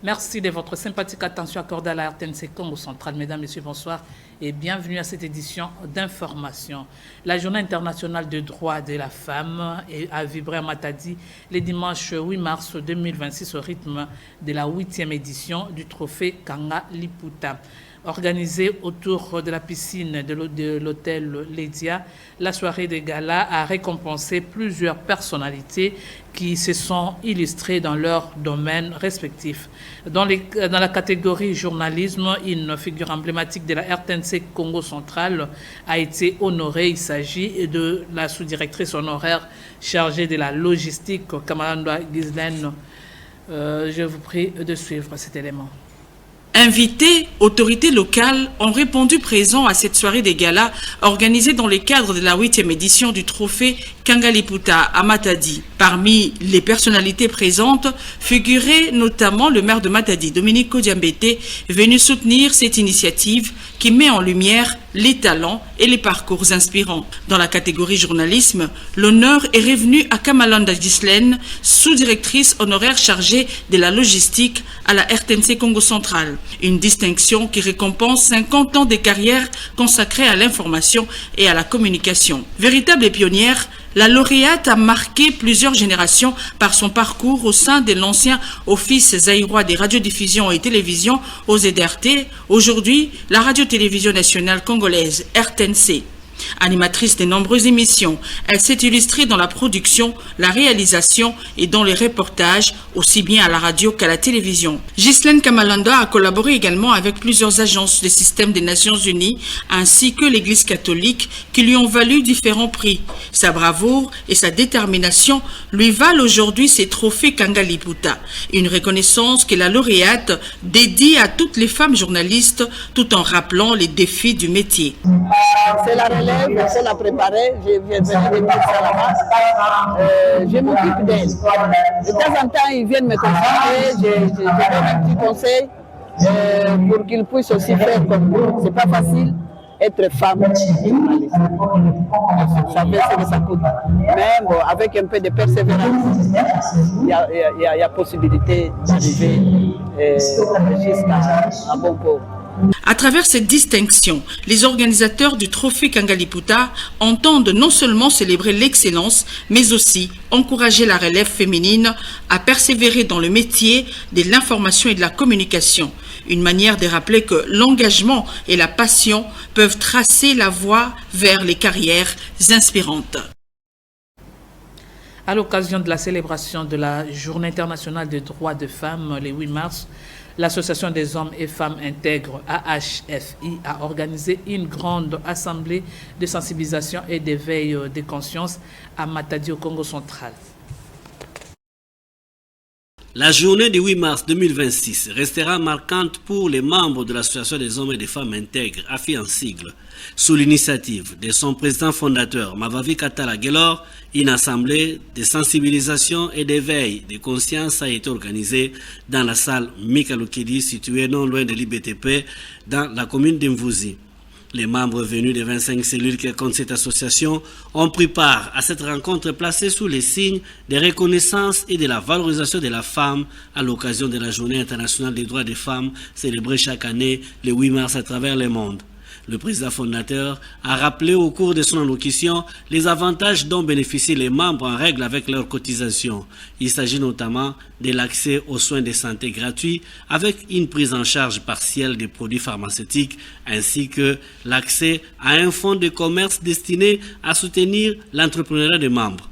Merci de votre sympathique attention accordée à la RTNC Congo Central. Mesdames, Messieurs, bonsoir et bienvenue à cette édition d'information. La Journée internationale des droits de la femme a vibré à Matadi le dimanche 8 mars 2026 au rythme de la 8e édition du trophée Kanga Liputa. Organisée autour de la piscine de l'hôtel Lédia, la soirée de gala a récompensé plusieurs personnalités qui se sont illustrées dans leurs domaines respectifs. Dans la catégorie journalisme, une figure emblématique de la RTNC Congo Central a été honorée. Il s'agit de la sous-directrice honoraire chargée de la logistique, Kamalanda Ghislaine. Je vous prie de suivre cet élément. Invités, autorités locales ont répondu présents à cette soirée des galas organisée dans le cadre de la 8e édition du trophée Kanga Liputa à Matadi. Parmi les personnalités présentes figurait notamment le maire de Matadi, Dominique Kodiambete, venu soutenir cette initiative qui met en lumière les talents et les parcours inspirants. Dans la catégorie journalisme, l'honneur est revenu à Kamalanda Ghislaine, sous-directrice honoraire chargée de la logistique à la RTNC Congo Central. Une distinction qui récompense 50 ans de carrière consacrée à l'information et à la communication. Véritable pionnière, la lauréate a marqué plusieurs générations par son parcours au sein de l'ancien Office zaïrois des radiodiffusions et télévisions aux ZRT, aujourd'hui la radio-télévision nationale congolaise RTNC. Animatrice de nombreuses émissions, elle s'est illustrée dans la production, la réalisation et dans les reportages, aussi bien à la radio qu'à la télévision. Ghislaine Kamalanda a collaboré également avec plusieurs agences du système des Nations Unies ainsi que l'Église catholique qui lui ont valu différents prix. Sa bravoure et sa détermination lui valent aujourd'hui ces trophées Kanga Liputa, une reconnaissance que la lauréate dédie à toutes les femmes journalistes tout en rappelant les défis du métier. C'est la relève, il faut la préparer, je viens de mettre ça là-bas. Je m'occupe d'elle. De temps en temps, ils viennent me consulter, je donne un petit conseil pour qu'ils puissent aussi faire comme nous. C'est pas facile être femme journaliste. Ça fait ce que ça coûte. Mais bon, avec un peu de persévérance, il y a possibilité d'arriver jusqu'à un bon port. À travers cette distinction, les organisateurs du trophée Kanga Liputa entendent non seulement célébrer l'excellence, mais aussi encourager la relève féminine à persévérer dans le métier de l'information et de la communication. Une manière de rappeler que l'engagement et la passion peuvent tracer la voie vers les carrières inspirantes. À l'occasion de la célébration de la Journée internationale des droits des femmes, le 8 mars, l'Association des hommes et femmes intègres AHFI a organisé une grande assemblée de sensibilisation et d'éveil de conscience à Matadi au Congo central. La journée du 8 mars 2026 restera marquante pour les membres de l'Association des hommes et des femmes intègres, AFI en sigle. Sous l'initiative de son président fondateur, Mavavi Katala Gelor, une assemblée de sensibilisation et d'éveil de conscience a été organisée dans la salle Mikalukidi, située non loin de l'IBTP, dans la commune d'Imvouzi. Les membres venus des 25 cellules qui comptent cette association ont pris part à cette rencontre placée sous les signes de reconnaissance et de la valorisation de la femme à l'occasion de la Journée internationale des droits des femmes célébrée chaque année le 8 mars à travers le monde. Le président fondateur a rappelé au cours de son allocution les avantages dont bénéficient les membres en règle avec leurs cotisations. Il s'agit notamment de l'accès aux soins de santé gratuits avec une prise en charge partielle des produits pharmaceutiques ainsi que l'accès à un fonds de commerce destiné à soutenir l'entrepreneuriat des membres.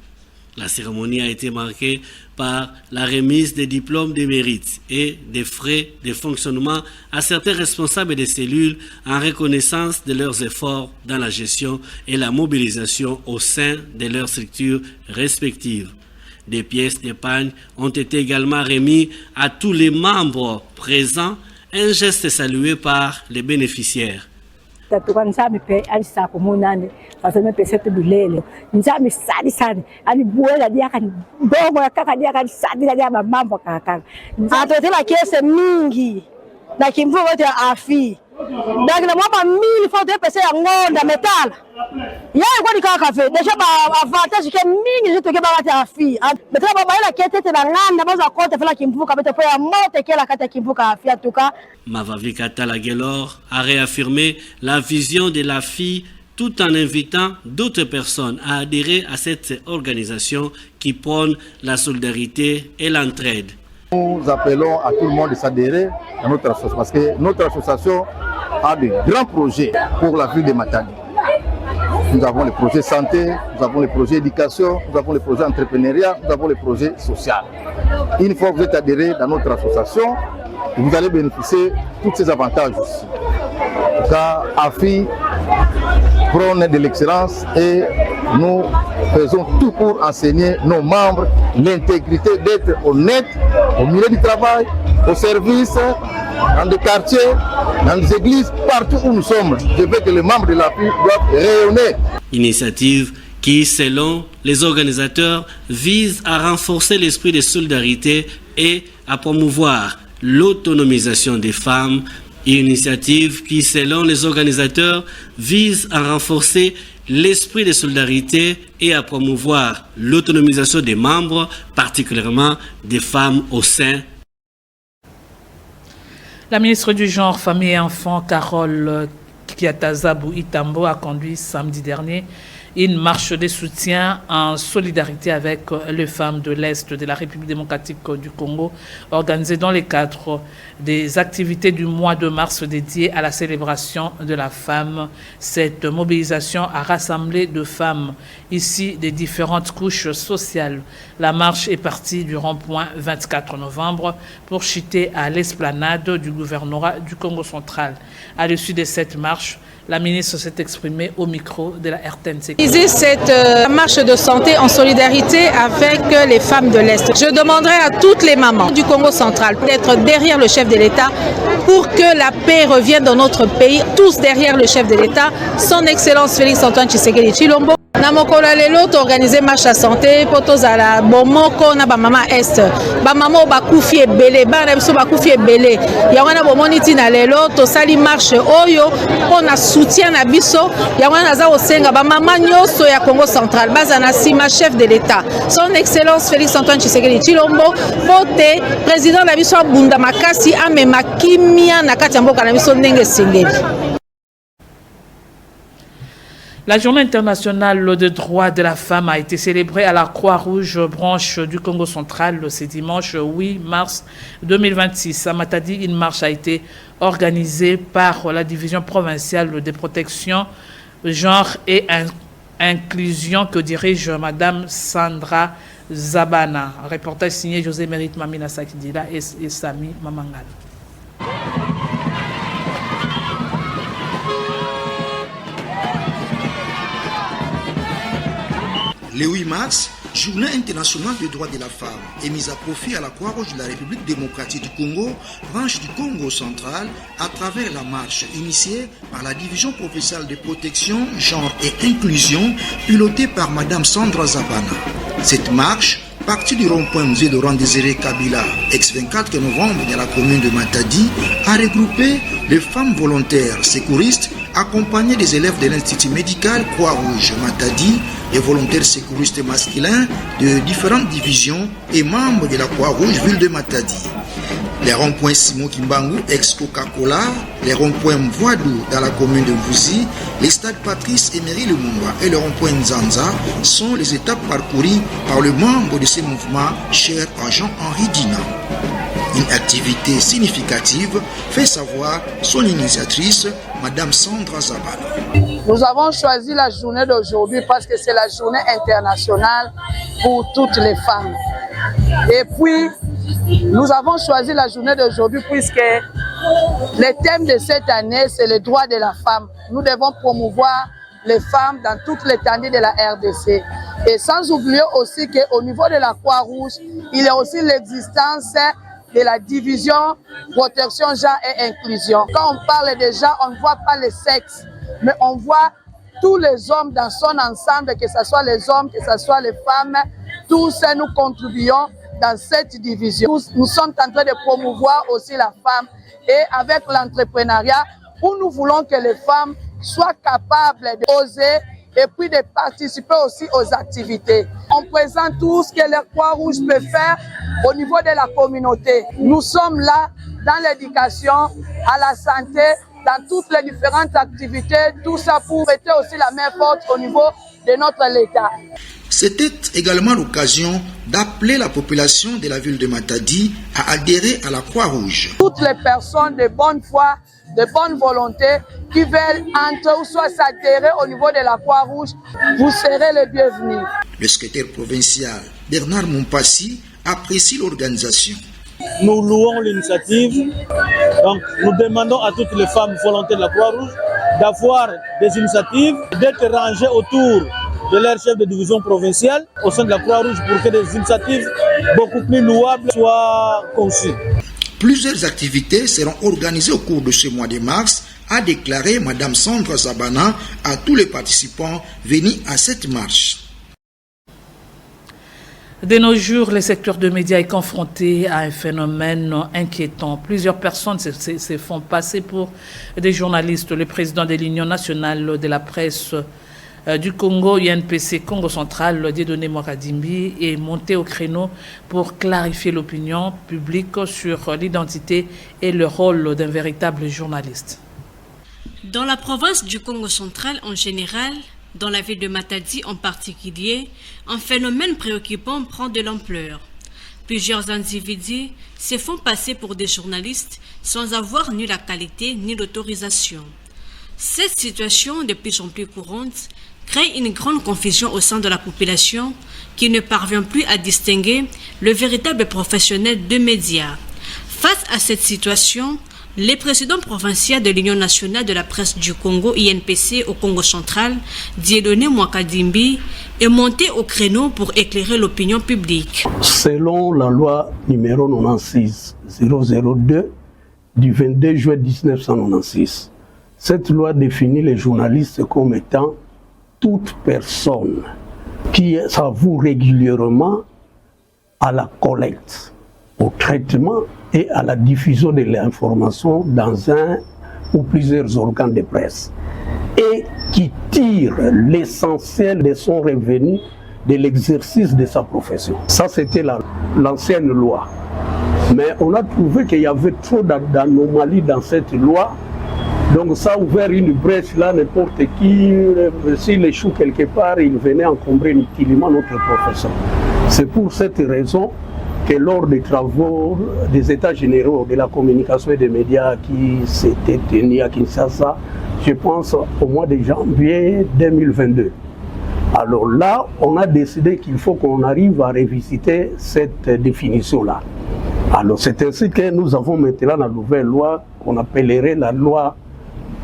La cérémonie a été marquée par la remise des diplômes de mérite et des frais de fonctionnement à certains responsables des cellules en reconnaissance de leurs efforts dans la gestion et la mobilisation au sein de leurs structures respectives. Des pièces d'épargne ont été également remises à tous les membres présents, un geste salué par les bénéficiaires. Tatuka nzami pe alisa kumunane fasana pe setu bilele nzami sadi sana ani buela dia kan dogo kaka dia kan sadi dia mambo kaka atotela kese mingi na kimvugo ya afi Donc le mois 1000 fois de passer en onda métal. Il y a quoi du café déjà avantage que mingi je te que ba fille. Mais là ba la kete te nganda ba za kota fela kimvuka bete po ya mote ke la kata kimvuka fille en tout cas. Mavavi Katala Gelor a réaffirmé la vision de la fille tout en invitant d'autres personnes à adhérer à cette organisation qui prône la solidarité et l'entraide. Nous appelons à tout le monde de s'adhérer à notre association parce que notre association a de grands projets pour la ville de Matadi. Nous avons les projets santé, nous avons les projets éducation, nous avons les projets entrepreneuriat, nous avons les projets sociaux. Une fois que vous êtes adhéré dans notre association, vous allez bénéficier de tous ces avantages aussi. En tout cas, AFI prône de l'excellence et nous faisons tout pour enseigner nos membres l'intégrité d'être honnêtes au milieu du travail, au service, dans des quartiers, dans les églises, partout où nous sommes. Je veux que les membres de l'AFI doivent rayonner. Initiative qui, selon les organisateurs, vise à renforcer l'esprit de solidarité et à promouvoir l'autonomisation des femmes. Une initiative qui, selon les organisateurs, vise à renforcer l'esprit de solidarité et à promouvoir l'autonomisation des membres, particulièrement des femmes au sein. La ministre du Genre, Famille et Enfants, Carole Kiatazabou Itambo, a conduit samedi dernier une marche de soutien en solidarité avec les femmes de l'Est de la République démocratique du Congo, organisée dans le cadre des activités du mois de mars dédiées à la célébration de la femme. Cette mobilisation a rassemblé de femmes ici des différentes couches sociales. La marche est partie du rond-point 24 novembre pour chuter à l'esplanade du gouvernorat du Congo central. À l'issue de cette marche, la ministre s'est exprimée au micro de la RTNC. Cette marche de santé en solidarité avec les femmes de l'Est. Je demanderai à toutes les mamans du Congo central d'être derrière le chef de l'État pour que la paix revienne dans notre pays. Tous derrière le chef de l'État, son Excellence Félix-Antoine Tshisekedi Tshilombo. Na mokolo lelo to organiser marche à santé pour tozala bomoko na ba mama est ba mama ba kufi ebele ba na biso ba kufi ebele ya wana bomoni tina lelo to sali marche oyo pona soutien na biso ya wana za osenga ba mama nyoso ya Congo central baza na sima chef de l'État son Excellence Félix Antoine Tshisekedi Tshilombo pote président na biso abunda makasi amema kimia na kati ya mboka na biso ndenge singeli. La journée internationale des droits de la femme a été célébrée à la Croix-Rouge branche du Congo central ce dimanche 8 mars 2026. À Matadi, une marche a été organisée par la division provinciale de protection, genre et inclusion que dirige Madame Sandra Zabana. Reportage signé José Mérite Mamina Sakidila et Sami Mamangal. Le 8 mars, Journée internationale des droits de la femme, est mise à profit à la Croix-Rouge de la République démocratique du Congo, branche du Congo central, à travers la marche initiée par la division provinciale de protection, genre et inclusion, pilotée par Madame Sandra Zabana. Cette marche, partie du rond-point musée de Laurent-Désiré Kabila, ex-24 novembre de la commune de Matadi, a regroupé les femmes volontaires secouristes accompagnées des élèves de l'Institut médical Croix-Rouge Matadi, les volontaires secouristes masculins de différentes divisions et membres de la Croix-Rouge ville de Matadi. Les ronds-points Simon Kimbangu, ex-Coca-Cola, les ronds-points Mvoadou dans la commune de Mvouzi, les stades Patrice Emery Lumumba et le rond-point Nzanza sont les étapes parcourues par le membre de ces mouvements, cher à Jean-Henri Dina. Une activité significative fait savoir son initiatrice, Madame Sandra Zabana. Nous avons choisi la journée d'aujourd'hui parce que c'est la journée internationale pour toutes les femmes. Et puis, nous avons choisi la journée d'aujourd'hui puisque le thème de cette année, c'est le droit de la femme. Nous devons promouvoir les femmes dans toute l'étendue de la RDC. Et sans oublier aussi qu'au niveau de la Croix-Rouge, il y a aussi l'existence de la division protection, genre et inclusion. Quand on parle de genre, on ne voit pas le sexe, mais on voit tous les hommes dans son ensemble, que ce soit les hommes, que ce soit les femmes, tous nous contribuons dans cette division. Nous sommes en train de promouvoir aussi la femme et avec l'entrepreneuriat, où nous voulons que les femmes soient capables d'oser et puis de participer aussi aux activités. On présente tout ce que la Croix-Rouge peut faire au niveau de la communauté. Nous sommes là dans l'éducation, à la santé, dans toutes les différentes activités, tout ça pour mettre aussi la main forte au niveau de notre État. C'était également l'occasion d'appeler la population de la ville de Matadi à adhérer à la Croix-Rouge. Toutes les personnes de bonne foi, de bonne volonté qui veulent entrer ou soit s'adhérer au niveau de la Croix-Rouge, vous serez les bienvenus. Le secrétaire provincial Bernard Mompassi apprécie l'organisation. Nous louons l'initiative. Donc, nous demandons à toutes les femmes volontaires de la Croix-Rouge d'avoir des initiatives, d'être rangées autour de leur chef de division provinciale au sein de la Croix-Rouge pour que des initiatives beaucoup plus louables soient conçues. Plusieurs activités seront organisées au cours de ce mois de mars, a déclaré Mme Sandra Zabana à tous les participants venus à cette marche. De nos jours, le secteur de médias est confronté à un phénomène inquiétant. Plusieurs personnes se font passer pour des journalistes. Le président de l'Union nationale de la presse du Congo, UNPC Congo central, Dieudonné Mwakadimbi, est monté au créneau pour clarifier l'opinion publique sur l'identité et le rôle d'un véritable journaliste. Dans la province du Congo central en général, dans la ville de Matadi en particulier, un phénomène préoccupant prend de l'ampleur. Plusieurs individus se font passer pour des journalistes sans avoir ni la qualité ni l'autorisation. Cette situation, de plus en plus courante, crée une grande confusion au sein de la population qui ne parvient plus à distinguer le véritable professionnel de médias. Face à cette situation, le président provincial de l'Union nationale de la presse du Congo, INPC, au Congo central, Dieudonné Mwakadimbi, est monté au créneau pour éclairer l'opinion publique. Selon la loi numéro 96-002 du 22 juin 1996, cette loi définit les journalistes comme étant toute personne qui s'avoue régulièrement à la collecte, au traitement et à la diffusion de l'information dans un ou plusieurs organes de presse et qui tire l'essentiel de son revenu de l'exercice de sa profession. Ça, c'était l'ancienne loi. Mais on a trouvé qu'il y avait trop d'anomalies dans cette loi. Donc ça a ouvert une brèche là, n'importe qui, s'il échoue quelque part, il venait encombrer inutilement notre profession. C'est pour cette raison que lors des travaux des États généraux de la communication et des médias qui s'étaient tenus à Kinshasa, je pense au mois de janvier 2022. Alors là, on a décidé qu'il faut qu'on arrive à revisiter cette définition-là. Alors c'est ainsi que nous avons maintenant la nouvelle loi qu'on appellerait la loi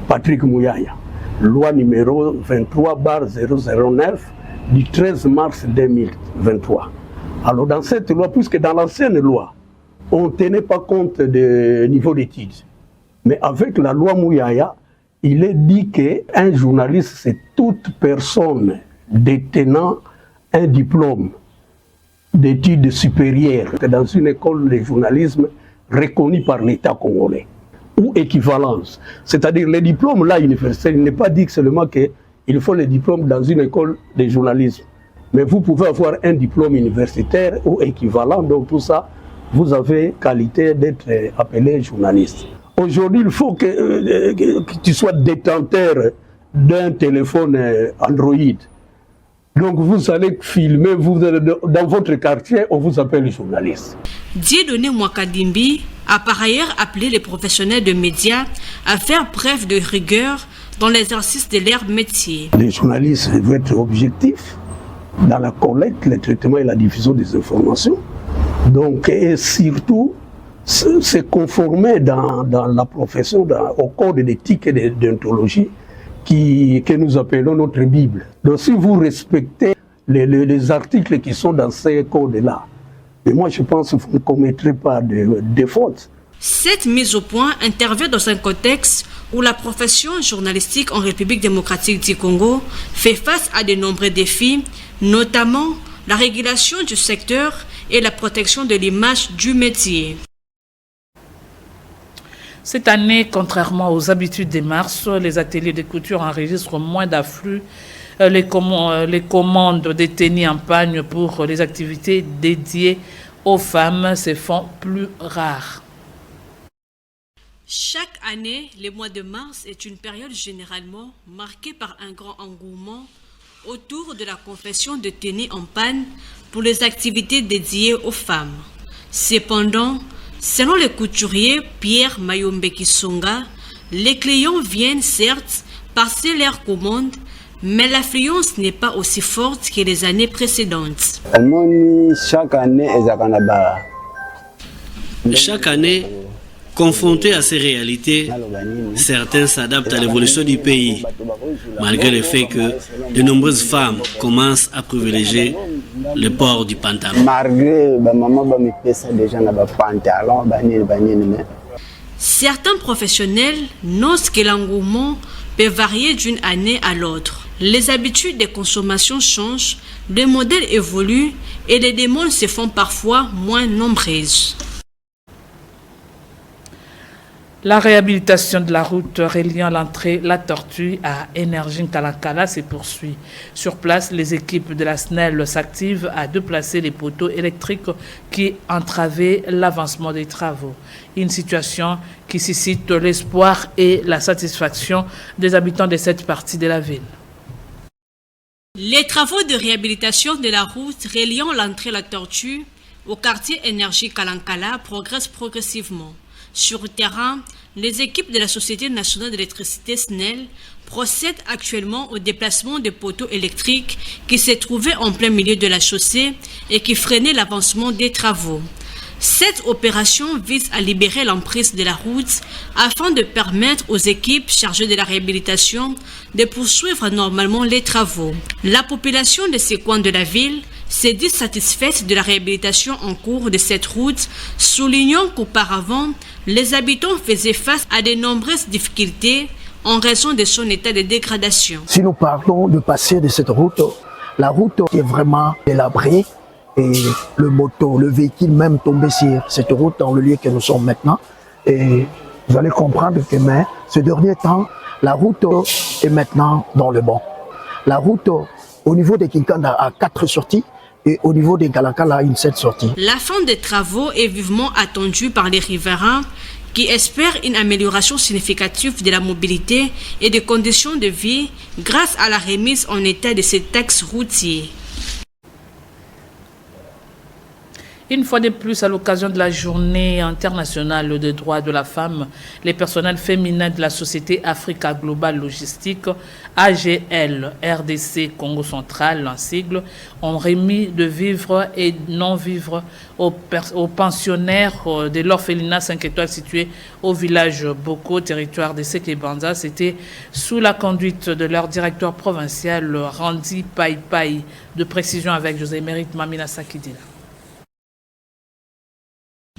Patrick Mouyaya, loi numéro 23/009 du 13 mars 2023. Alors dans cette loi, puisque dans l'ancienne loi, on ne tenait pas compte du niveau d'études, mais avec la loi Mouyaya, il est dit qu'un journaliste, c'est toute personne détenant un diplôme d'études supérieures dans une école de journalisme reconnue par l'État congolais, ou équivalence. C'est-à-dire les diplômes là universitaires, il n'est pas dit seulement qu'il faut les diplômes dans une école de journalisme. Mais vous pouvez avoir un diplôme universitaire ou équivalent, donc tout ça, vous avez qualité d'être appelé journaliste. Aujourd'hui, il faut que tu sois détenteur d'un téléphone Android. Donc vous allez filmer, dans votre quartier, on vous appelle journaliste. Dieudonné Mwakadimbi a par ailleurs appelé les professionnels de médias à faire preuve de rigueur dans l'exercice de leur métier. Les journalistes doivent être objectifs dans la collecte, le traitement et la diffusion des informations. Donc, et surtout, se conformer dans la profession, au code d'éthique et d'ontologie que nous appelons notre Bible. Donc si vous respectez les articles qui sont dans ces codes-là, mais moi je pense que vous ne commettrez pas de fautes. Cette mise au point intervient dans un contexte où la profession journalistique en République démocratique du Congo fait face à de nombreux défis, notamment la régulation du secteur et la protection de l'image du métier. Cette année, contrairement aux habitudes des mars, les ateliers de couture enregistrent moins d'afflux. Les commandes des tennis en panne pour les activités dédiées aux femmes se font plus rares. Chaque année, le mois de mars est une période généralement marquée par un grand engouement autour de la confection de tennis en panne pour les activités dédiées aux femmes. Cependant, selon le couturier Pierre Mayombe Kisonga, les clients viennent certes passer leurs commandes, mais l'affluence n'est pas aussi forte que les années précédentes. Chaque année, confrontés à ces réalités, certains s'adaptent à l'évolution du pays, malgré le fait que de nombreuses femmes commencent à privilégier le port du pantalon. Certains professionnels notent que l'engouement peut varier d'une année à l'autre. Les habitudes de consommation changent, le modèle évolue et les demandes se font parfois moins nombreuses. La réhabilitation de la route reliant l'entrée La Tortue à Énergie Kalakala se poursuit. Sur place, les équipes de la SNEL s'activent à déplacer les poteaux électriques qui entravaient l'avancement des travaux. Une situation qui suscite l'espoir et la satisfaction des habitants de cette partie de la ville. Les travaux de réhabilitation de la route reliant l'entrée La Tortue au quartier Énergie Kalankala progressent progressivement. Sur le terrain, les équipes de la Société nationale d'électricité SNEL procèdent actuellement au déplacement des poteaux électriques qui se trouvaient en plein milieu de la chaussée et qui freinaient l'avancement des travaux. Cette opération vise à libérer l'emprise de la route afin de permettre aux équipes chargées de la réhabilitation de poursuivre normalement les travaux. La population de ces coins de la ville s'est dit satisfaite de la réhabilitation en cours de cette route, soulignant qu'auparavant, les habitants faisaient face à de nombreuses difficultés en raison de son état de dégradation. Si nous parlons de passer de cette route, la route est vraiment délabrée et le véhicule même tombé sur cette route dans le lieu que nous sommes maintenant. Et vous allez comprendre que mais, ce dernier temps, la route est maintenant dans le bon. La route au niveau de Kinkanda a 4 sorties. Et au niveau des Galakala, une 7 sorties. La fin des travaux est vivement attendue par les riverains qui espèrent une amélioration significative de la mobilité et des conditions de vie grâce à la remise en état de ces taxes routiers. Une fois de plus, à l'occasion de la Journée internationale des droits de la femme, les personnels féminins de la société Africa Global Logistique, AGL, RDC Congo Central, en sigle, ont remis de vivres et non-vivres aux pensionnaires de l'orphelinat 5 étoiles situé au village Boko, territoire de Sekebanza. C'était sous la conduite de leur directeur provincial, Randy Pai. De précision avec José Mérite Mamina Sakidila.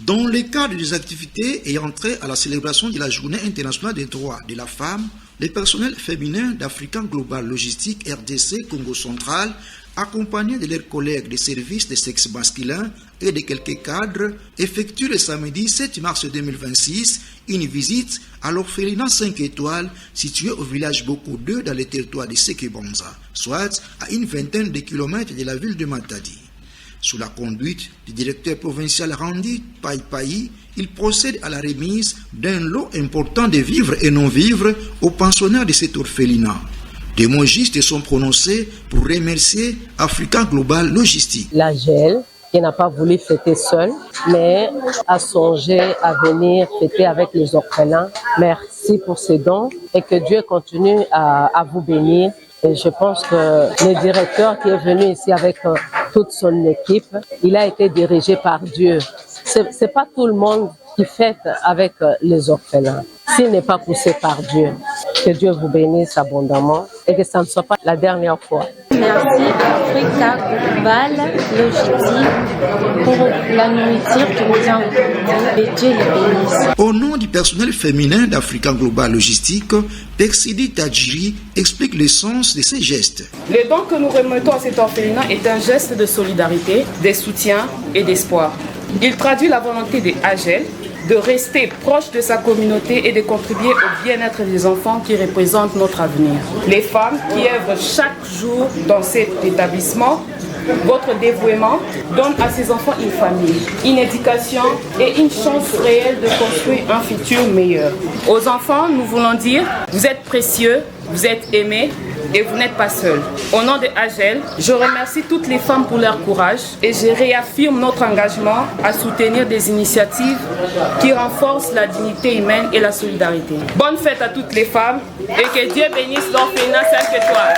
Dans le cadre des activités ayant trait à la célébration de la Journée internationale des droits de la femme, les personnels féminins d'African Global Logistique RDC Congo Central, accompagnés de leurs collègues des services de sexe masculin et de quelques cadres, effectuent le samedi 7 mars 2026 une visite à l'orphelinat 5 étoiles situé au village Boko 2 dans le territoire de Sekebanza, soit à une vingtaine de kilomètres de la ville de Matadi. Sous la conduite du directeur provincial Randy Pai, il procède à la remise d'un lot important de vivres et non-vivres aux pensionnaires de cet orphelinat. Des mots justes sont prononcés pour remercier African Global Logistique. L'AGL, qui n'a pas voulu fêter seul, mais a songé à venir fêter avec les orphelins. Merci pour ces dons et que Dieu continue à vous bénir. Et je pense que le directeur qui est venu ici avec toute son équipe, il a été dirigé par Dieu. C'est pas tout le monde qui fête avec les orphelins. S'il n'est pas poussé par Dieu, que Dieu vous bénisse abondamment et que ça ne soit pas la dernière fois. Merci Africa Global Logistique pour la nourriture qui nous vient et Dieu les bénisse. Au nom du personnel féminin d'Africa Global Logistique, Persidi Tadjiri explique le sens de ces gestes. Le don que nous remettons à cet orphelinat est un geste de solidarité, de soutien et d'espoir. Il traduit la volonté des AGL de rester proche de sa communauté et de contribuer au bien-être des enfants qui représentent notre avenir. Les femmes qui œuvrent chaque jour dans cet établissement, votre dévouement donne à ces enfants une famille, une éducation et une chance réelle de construire un futur meilleur. Aux enfants, nous voulons dire, vous êtes précieux, vous êtes aimés et vous n'êtes pas seuls. Au nom de AGEL, je remercie toutes les femmes pour leur courage et je réaffirme notre engagement à soutenir des initiatives qui renforcent la dignité humaine et la solidarité. Bonne fête à toutes les femmes et que Dieu bénisse l'orphelinat 5 étoiles.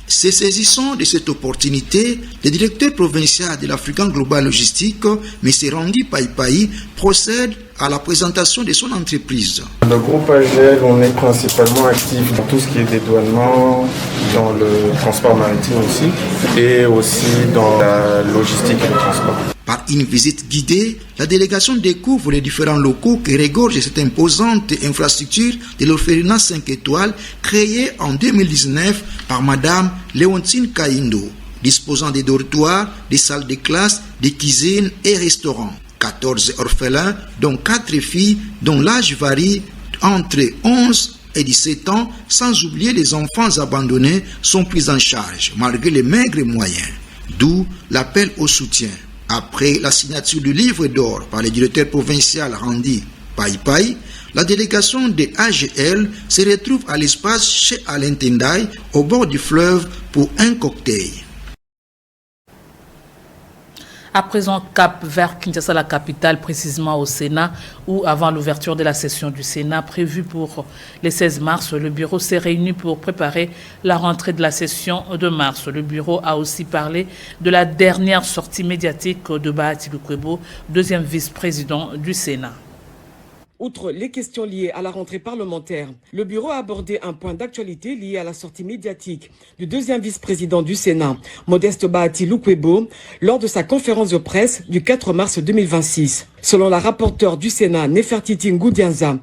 Se saisissant de cette opportunité, le directeur provincial de l'African Global Logistique, M. Randy Paipai, procède à la présentation de son entreprise. Le groupe AGEL, on est principalement actif dans tout ce qui est dédouanement, dans le transport maritime aussi, et aussi dans la logistique et le transport. Par une visite guidée, la délégation découvre les différents locaux qui regorgent cette imposante infrastructure de l'orphelinat 5 étoiles créée en 2019 par Madame Léontine Kaindo, disposant des dortoirs, des salles de classe, des cuisines et restaurants. 14 orphelins, dont 4 filles, dont l'âge varie entre 11 et 17 ans, sans oublier les enfants abandonnés, sont pris en charge malgré les maigres moyens. D'où l'appel au soutien. Après la signature du livre d'or par le directeur provincial Randy Paipai, la délégation de AGL se retrouve à l'espace chez Alain Tendai, au bord du fleuve, pour un cocktail. À présent, cap vers Kinshasa, la capitale, précisément au Sénat, où avant l'ouverture de la session du Sénat prévue pour le 16 mars, le bureau s'est réuni pour préparer la rentrée de la session de mars. Le bureau a aussi parlé de la dernière sortie médiatique de Bahati Lukwebo, deuxième vice-président du Sénat. Outre les questions liées à la rentrée parlementaire, le bureau a abordé un point d'actualité lié à la sortie médiatique du deuxième vice-président du Sénat, Modeste Bahati Lukwebo, lors de sa conférence de presse du 4 mars 2026. Selon la rapporteure du Sénat, Nefertiti Ngoudianza,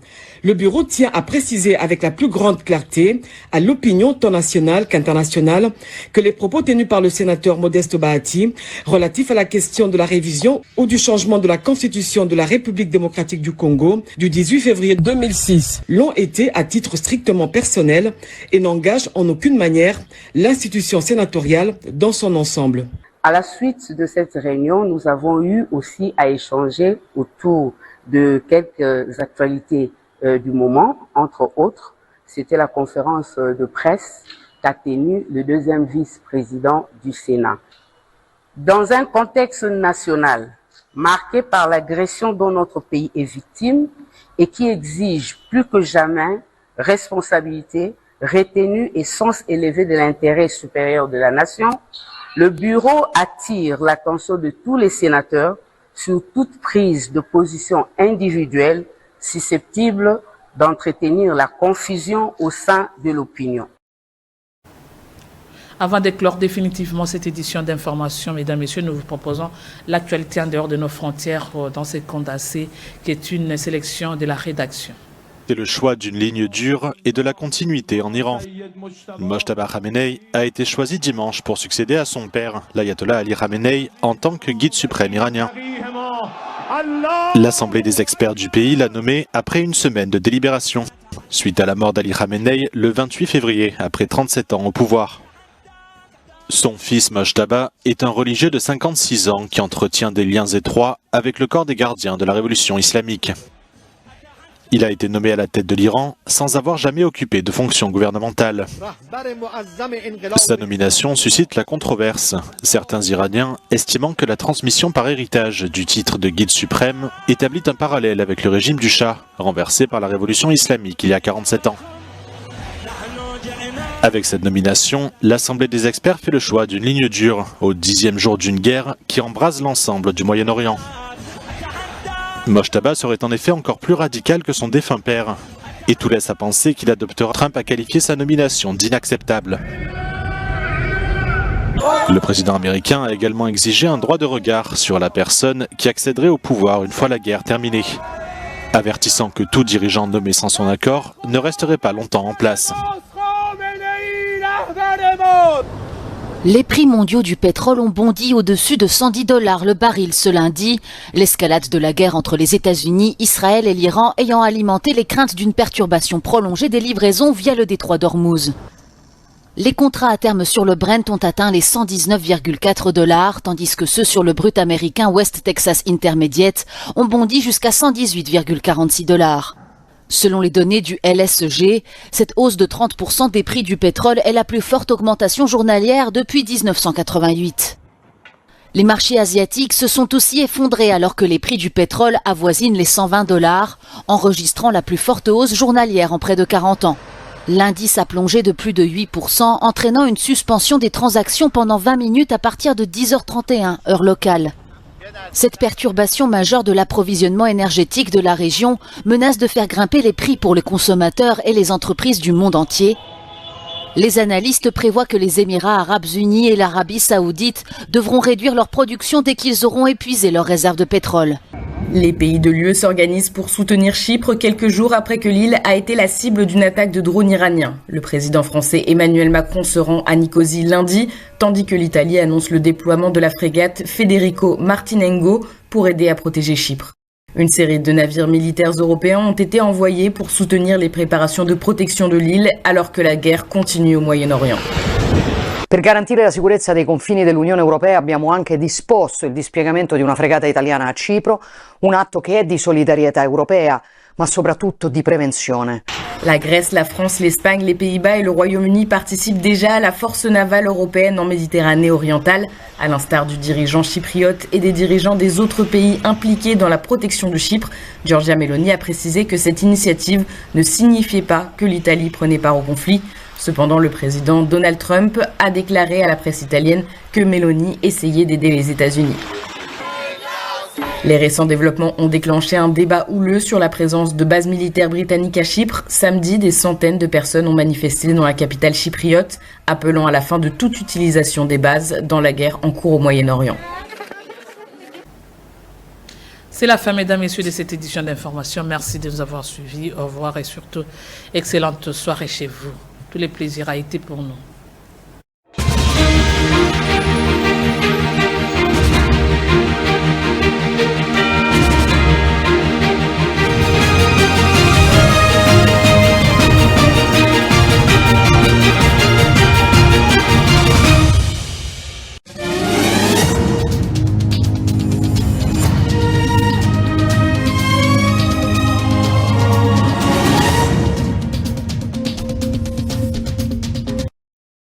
le bureau tient à préciser avec la plus grande clarté à l'opinion tant nationale qu'internationale que les propos tenus par le sénateur Modeste Bahati relatifs à la question de la révision ou du changement de la constitution de la République démocratique du Congo du 18 février 2006 l'ont été à titre strictement personnel et n'engagent en aucune manière l'institution sénatoriale dans son ensemble. À la suite de cette réunion, nous avons eu aussi à échanger autour de quelques actualités du moment. Entre autres, c'était la conférence de presse qu'a tenue le deuxième vice-président du Sénat. Dans un contexte national marqué par l'agression dont notre pays est victime et qui exige plus que jamais responsabilité, retenue et sens élevé de l'intérêt supérieur de la nation, le bureau attire l'attention de tous les sénateurs sur toute prise de position individuelle susceptible d'entretenir la confusion au sein de l'opinion. Avant d'éclore définitivement cette édition d'information, mesdames, messieurs, nous vous proposons l'actualité en dehors de nos frontières dans ce condensé qui est une sélection de la rédaction. C'est le choix d'une ligne dure et de la continuité en Iran. Mojtaba Khamenei a été choisi dimanche pour succéder à son père, l'ayatollah Ali Khamenei, en tant que guide suprême iranien. L'Assemblée des experts du pays l'a nommé après une semaine de délibération, suite à la mort d'Ali Khamenei le 28 février, après 37 ans au pouvoir. Son fils Mojtaba est un religieux de 56 ans qui entretient des liens étroits avec le corps des gardiens de la révolution islamique. Il a été nommé à la tête de l'Iran sans avoir jamais occupé de fonction gouvernementale. Sa nomination suscite la controverse, certains Iraniens estimant que la transmission par héritage du titre de guide suprême établit un parallèle avec le régime du Shah, renversé par la révolution islamique il y a 47 ans. Avec cette nomination, l'Assemblée des experts fait le choix d'une ligne dure au 10e jour d'une guerre qui embrase l'ensemble du Moyen-Orient. Mojtaba serait en effet encore plus radical que son défunt père, et tout laisse à penser qu'il adoptera. Trump a qualifié sa nomination d'inacceptable. Le président américain a également exigé un droit de regard sur la personne qui accéderait au pouvoir une fois la guerre terminée, avertissant que tout dirigeant nommé sans son accord ne resterait pas longtemps en place. Les prix mondiaux du pétrole ont bondi au-dessus de $110 le baril ce lundi, l'escalade de la guerre entre les États-Unis, Israël et l'Iran ayant alimenté les craintes d'une perturbation prolongée des livraisons via le détroit d'Ormuz. Les contrats à terme sur le Brent ont atteint les $119,4, tandis que ceux sur le brut américain West Texas Intermediate ont bondi jusqu'à $118,46. Selon les données du LSEG, cette hausse de 30% des prix du pétrole est la plus forte augmentation journalière depuis 1988. Les marchés asiatiques se sont aussi effondrés alors que les prix du pétrole avoisinent les $120, enregistrant la plus forte hausse journalière en près de 40 ans. L'indice a plongé de plus de 8%, entraînant une suspension des transactions pendant 20 minutes à partir de 10h31, heure locale. Cette perturbation majeure de l'approvisionnement énergétique de la région menace de faire grimper les prix pour les consommateurs et les entreprises du monde entier. Les analystes prévoient que les Émirats arabes unis et l'Arabie saoudite devront réduire leur production dès qu'ils auront épuisé leurs réserves de pétrole. Les pays de l'UE s'organisent pour soutenir Chypre quelques jours après que l'île a été la cible d'une attaque de drones iraniens. Le président français Emmanuel Macron se rend à Nicosie lundi, tandis que l'Italie annonce le déploiement de la frégate Federico Martinengo pour aider à protéger Chypre. Une série de navires militaires européens ont été envoyés pour soutenir les préparations de protection de l'île alors que la guerre continue au Moyen-Orient. Per garantire la sicurezza dei confini dell'Unione Europea abbiamo anche disposto il dispiegamento di una fregata italiana a Cipro, un atto che è di solidarietà europea, ma soprattutto di prevenzione. La Grèce, la France, l'Espagne, les Pays-Bas et le Royaume-Uni participent déjà à la force navale européenne en Méditerranée orientale, à l'instar du dirigeant chypriote et des dirigeants des autres pays impliqués dans la protection de Chypre. Giorgia Meloni a précisé que cette initiative ne signifiait pas que l'Italie prenait part au conflit. Cependant, le président Donald Trump a déclaré à la presse italienne que Meloni essayait d'aider les États-Unis. Les récents développements ont déclenché un débat houleux sur la présence de bases militaires britanniques à Chypre. Samedi, des centaines de personnes ont manifesté dans la capitale chypriote, appelant à la fin de toute utilisation des bases dans la guerre en cours au Moyen-Orient. C'est la fin, mesdames et messieurs, de cette édition d'information. Merci de nous avoir suivis. Au revoir et surtout, excellente soirée chez vous. Tous les plaisirs a été pour nous.